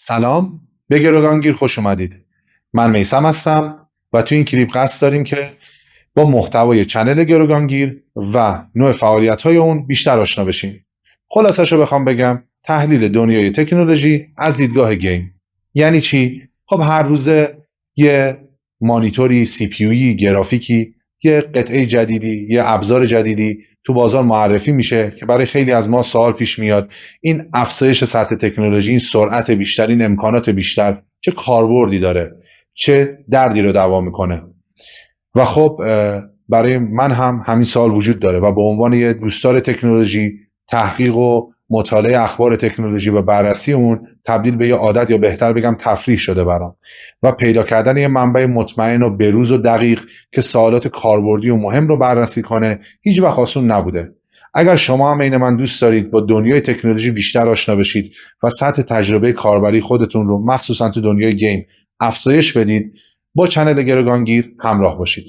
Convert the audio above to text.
سلام، به گروگانگیر خوش اومدید. من میثم هستم و تو این کلیپ قصد داریم که با محتوای چنل گروگانگیر و نوع فعالیت‌های اون بیشتر آشنا بشیم. خلاصش رو بخوام بگم، تحلیل دنیای تکنولوژی از دیدگاه گیم. یعنی چی؟ خب هر روزه یه مانیتوری، سی پی یویی، گرافیکی، یه قطعه جدیدی، یه ابزار جدیدی تو بازار معرفی میشه که برای خیلی از ما سوال پیش میاد این افزایش سطح تکنولوژی، این سرعت بیشتر، این امکانات بیشتر چه کاربردی داره، چه دردی رو دوا میکنه. و خب برای من هم همین سوال وجود داره و به عنوان یه دوستدار تکنولوژی، تحقیق و مطالعه اخبار تکنولوژی و بررسی اون تبدیل به یه عادت، یا بهتر بگم تفریح شده برام، و پیدا کردن یه منبع مطمئن و بروز و دقیق که سوالات کاربردی و مهم رو بررسی کنه هیچ وقت آسون نبوده. اگر شما هم عین من دوست دارید با دنیای تکنولوژی بیشتر آشنا بشید و سطح تجربه کاربری خودتون رو مخصوصا تو دنیای گیم افزایش بدید، با چنل گروگانگیر همراه باشید.